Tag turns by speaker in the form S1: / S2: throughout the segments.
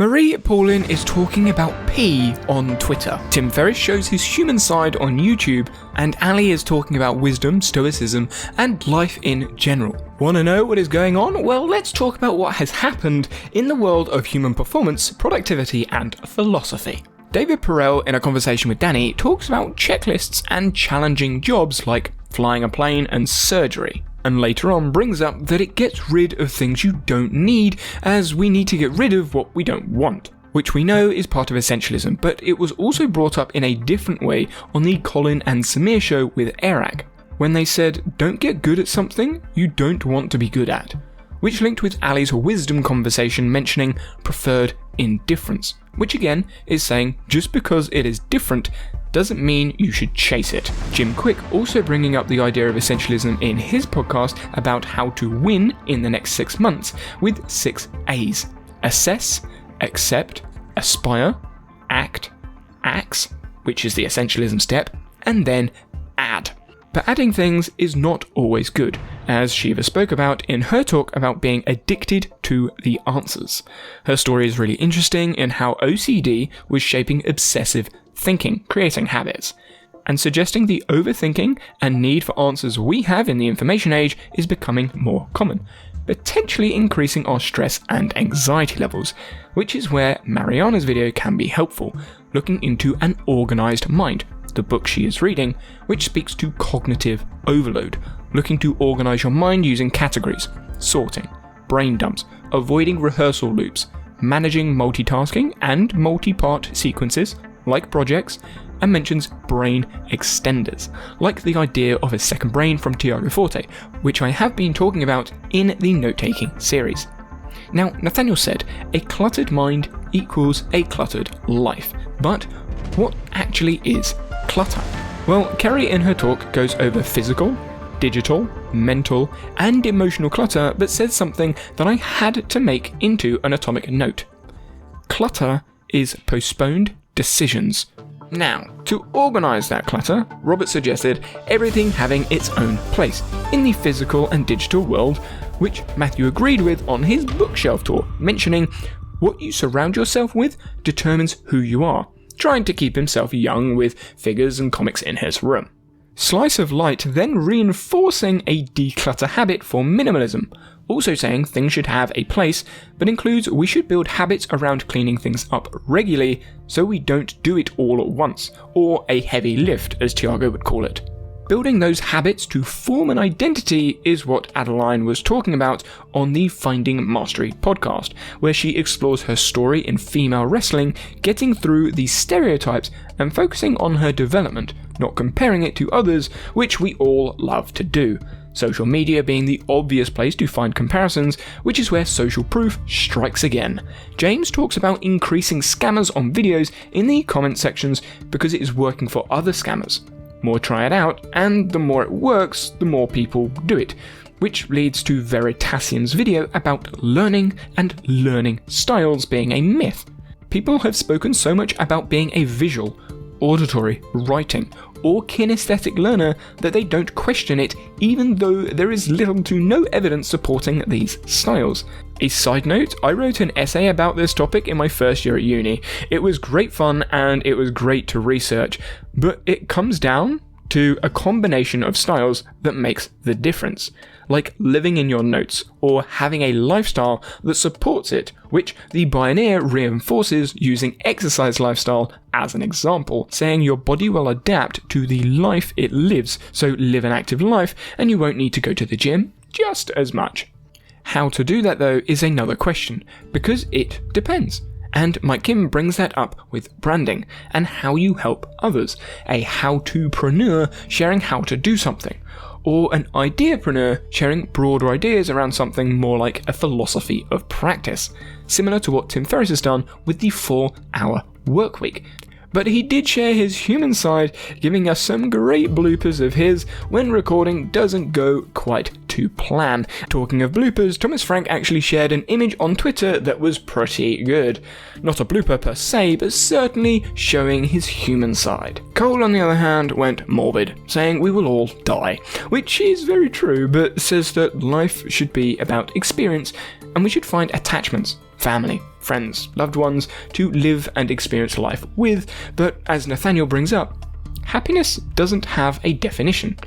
S1: Marie Poulin is talking about pee on Twitter. Tim Ferris shows his human side on YouTube, and Ali is talking about wisdom, stoicism, and life in general. Want to know what is going on? Well, let's talk about what has happened in the world of human performance, productivity, and philosophy. David Perel, in a conversation with Danny, talks about checklists and challenging jobs like flying a plane and surgery, and later on brings up that it gets rid of things you don't need, as we need to get rid of what we don't want, which we know is part of essentialism, but it was also brought up in a different way on the Colin and Samir show with Erag, when they said, don't get good at something you don't want to be good at, which linked with Ali's wisdom conversation mentioning preferred indifference, which again is saying just because it is different doesn't mean you should chase it. Jim Quick also bringing up the idea of essentialism in his podcast about how to win in the next 6 months with 6 A's. Assess, accept, aspire, act, acts, which is the essentialism step, and then add. But adding things is not always good, as Shiva spoke about in her talk about being addicted to the answers. Her story is really interesting in how OCD was shaping obsessive thinking, creating habits, and suggesting the overthinking and need for answers we have in the information age is becoming more common, potentially increasing our stress and anxiety levels, which is where Mariana's video can be helpful, looking into an organized mind, the book she is reading, which speaks to cognitive overload, looking to organize your mind using categories, sorting, brain dumps, avoiding rehearsal loops, managing multitasking and multi-part sequences, like projects, and mentions brain extenders, like the idea of a second brain from Tiago Forte, which I have been talking about in the note-taking series. Now, Nathaniel said, a cluttered mind equals a cluttered life, but what actually is clutter? Well, Kerry in her talk goes over physical, digital, mental, and emotional clutter, but says something that I had to make into an atomic note. Clutter is postponed decisions. Now, to organise that clutter, Robert suggested everything having its own place in the physical and digital world, which Matthew agreed with on his bookshelf tour, mentioning what you surround yourself with determines who you are, trying to keep himself young with figures and comics in his room. Slice of Light then reinforcing a declutter habit for minimalism, also saying things should have a place, but includes we should build habits around cleaning things up regularly so we don't do it all at once, or a heavy lift as Tiago would call it. Building those habits to form an identity is what Adeline was talking about on the Finding Mastery podcast, where she explores her story in female wrestling, getting through the stereotypes and focusing on her development, not comparing it to others, which we all love to do. Social media being the obvious place to find comparisons, which is where social proof strikes again. James talks about increasing scammers on videos in the comment sections because it is working for other scammers. More try it out, and the more it works, the more people do it, which leads to Veritasium's video about learning and learning styles being a myth. People have spoken so much about being a visual, auditory, writing, or kinesthetic learner that they don't question it, even though there is little to no evidence supporting these styles. A side note, I wrote an essay about this topic in my first year at uni. It was great fun and it was great to research, but it comes down to a combination of styles that makes the difference, like living in your notes or having a lifestyle that supports it, which the Pioneer reinforces using exercise lifestyle as an example, saying your body will adapt to the life it lives, so live an active life and you won't need to go to the gym just as much. How to do that though is another question, because it depends. And Mike Kim brings that up with branding and how you help others, a how-to-preneur sharing how to do something, or an ideapreneur sharing broader ideas around something more like a philosophy of practice, similar to what Tim Ferris has done with the 4-hour workweek. But he did share his human side, giving us some great bloopers of his when recording doesn't go quite to plan. Talking of bloopers, Thomas Frank actually shared an image on Twitter that was pretty good. Not a blooper per se, but certainly showing his human side. Cole, on the other hand, went morbid, saying we will all die, which is very true, but says that life should be about experience and we should find attachments, family, friends, loved ones to live and experience life with, but as Nathaniel brings up, happiness doesn't have a definition,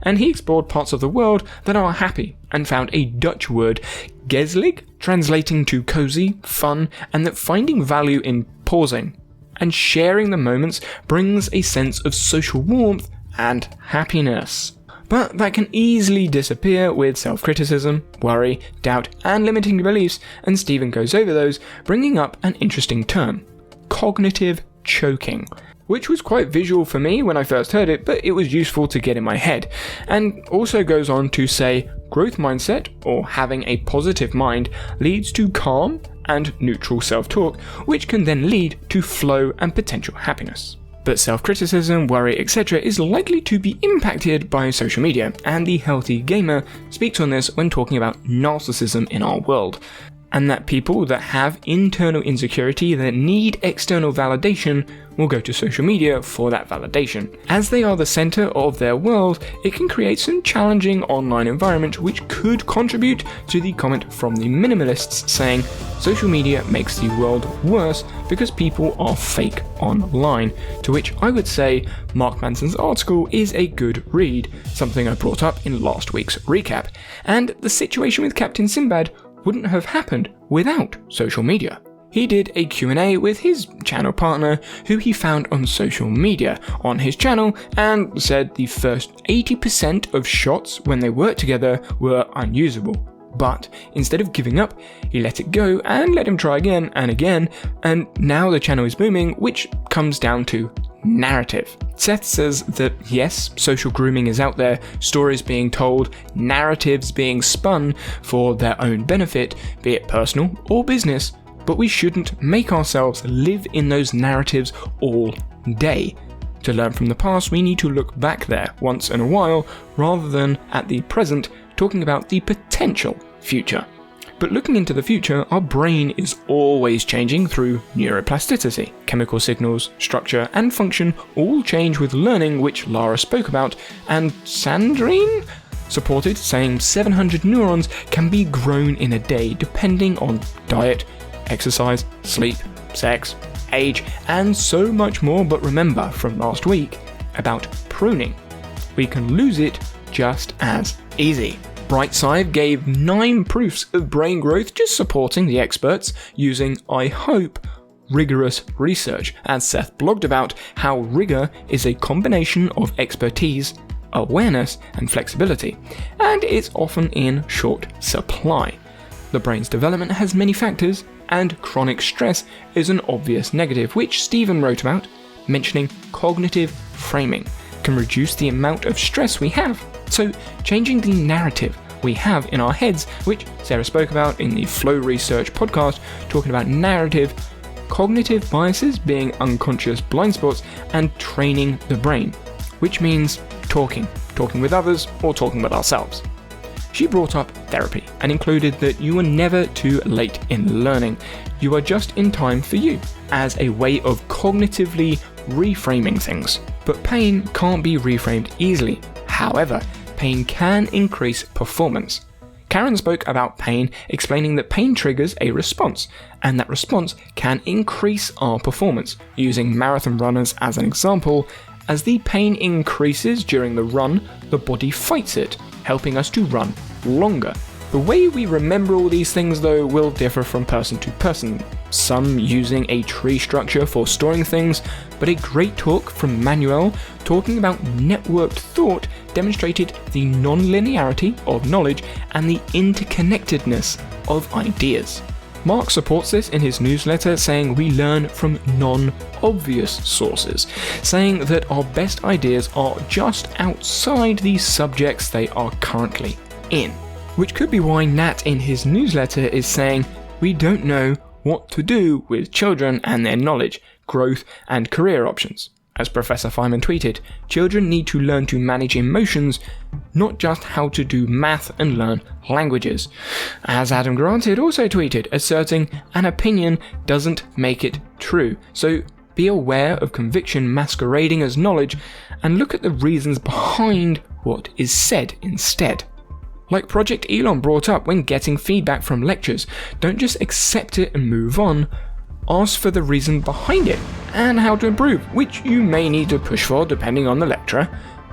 S1: and he explored parts of the world that are happy and found a Dutch word, gezellig, translating to cozy, fun, and that finding value in pausing and sharing the moments brings a sense of social warmth and happiness. But that can easily disappear with self-criticism, worry, doubt, and limiting beliefs, and Stephen goes over those, bringing up an interesting term, cognitive choking, which was quite visual for me when I first heard it, but it was useful to get in my head, and also goes on to say growth mindset, or having a positive mind, leads to calm and neutral self-talk, which can then lead to flow and potential happiness. But self-criticism, worry, etc. is likely to be impacted by social media, and the Healthy Gamer speaks on this when talking about narcissism in our world, and that people that have internal insecurity that need external validation will go to social media for that validation. As they are the center of their world, it can create some challenging online environment which could contribute to the comment from the minimalists saying social media makes the world worse because people are fake online, to which I would say Mark Manson's article is a good read, something I brought up in last week's recap, and the situation with Captain Sinbad wouldn't have happened without social media. He did a Q&A with his channel partner who he found on social media on his channel and said the first 80% of shots when they worked together were unusable. But instead of giving up, he let it go and let him try again and again, and now the channel is booming, which comes down to narrative. Seth says that yes, social grooming is out there, stories being told, narratives being spun for their own benefit, be it personal or business, but we shouldn't make ourselves live in those narratives all day. To learn from the past, we need to look back there once in a while, rather than at the present, talking about the potential future. But looking into the future, our brain is always changing through neuroplasticity. Chemical signals, structure, and function all change with learning, which Lara spoke about, and Sandrine supported, saying 700 neurons can be grown in a day depending on diet, exercise, sleep, sex, age, and so much more. But remember from last week about pruning. We can lose it just as easy. Brightside gave 9 proofs of brain growth, just supporting the experts using, I hope, rigorous research, as Seth blogged about how rigor is a combination of expertise, awareness, and flexibility, and it's often in short supply. The brain's development has many factors, and chronic stress is an obvious negative, which Stephen wrote about, mentioning cognitive framing can reduce the amount of stress we have. So changing the narrative we have in our heads, which Sarah spoke about in the Flow Research podcast, talking about narrative, cognitive biases being unconscious blind spots, and training the brain, which means talking with others or talking with ourselves. She brought up therapy and included that you are never too late in learning. You are just in time for you, as a way of cognitively reframing things. But pain can't be reframed easily. However, pain can increase performance. Karen spoke about pain, explaining that pain triggers a response, and that response can increase our performance, using marathon runners as an example. As the pain increases during the run, the body fights it, helping us to run longer. The way we remember all these things, though, will differ from person to person, some using a tree structure for storing things, but a great talk from Manuel talking about networked thought demonstrated the non-linearity of knowledge and the interconnectedness of ideas. Mark supports this in his newsletter, saying we learn from non-obvious sources, saying that our best ideas are just outside the subjects they are currently in. Which could be why Nat in his newsletter is saying we don't know what to do with children and their knowledge, growth, and career options. As Professor Feynman tweeted, children need to learn to manage emotions, not just how to do math and learn languages. As Adam Granted also tweeted, asserting an opinion doesn't make it true, so be aware of conviction masquerading as knowledge and look at the reasons behind what is said instead. Like Project Elon brought up when getting feedback from lectures, don't just accept it and move on. Ask for the reason behind it and how to improve, which you may need to push for depending on the lecturer,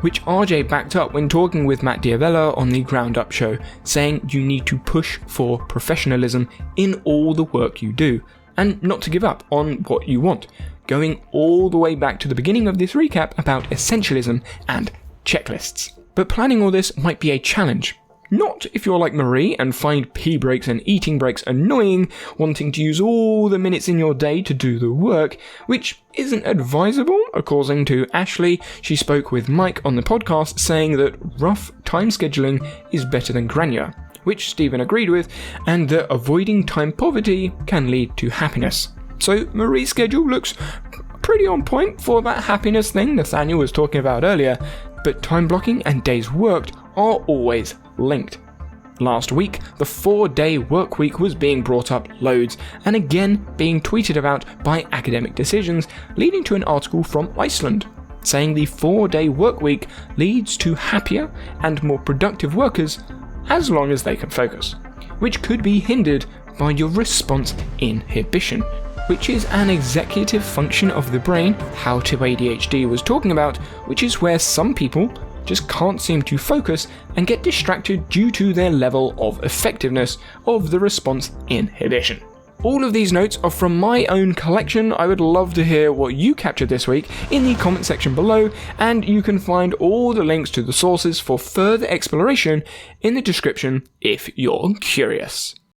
S1: which RJ backed up when talking with Matt Diavella on the Ground Up show, saying you need to push for professionalism in all the work you do, and not to give up on what you want, going all the way back to the beginning of this recap about essentialism and checklists. But planning all this might be a challenge. Not if you're like Marie and find pee breaks and eating breaks annoying, wanting to use all the minutes in your day to do the work, which isn't advisable, according to Ashley. She spoke with Mike on the podcast saying that rough time scheduling is better than granular, which Stephen agreed with, and that avoiding time poverty can lead to happiness. So Marie's schedule looks pretty on point for that happiness thing Nathaniel was talking about earlier, but time blocking and days worked are always linked. Last week, the 4-day work week was being brought up loads, and again being tweeted about by Academic Decisions, leading to an article from Iceland, saying the 4-day work week leads to happier and more productive workers as long as they can focus, which could be hindered by your response inhibition, which is an executive function of the brain, how to ADHD was talking about, which is where some people just can't seem to focus and get distracted due to their level of effectiveness of the response inhibition. All of these notes are from my own collection. I would love to hear what you captured this week in the comment section below, and you can find all the links to the sources for further exploration in the description if you're curious.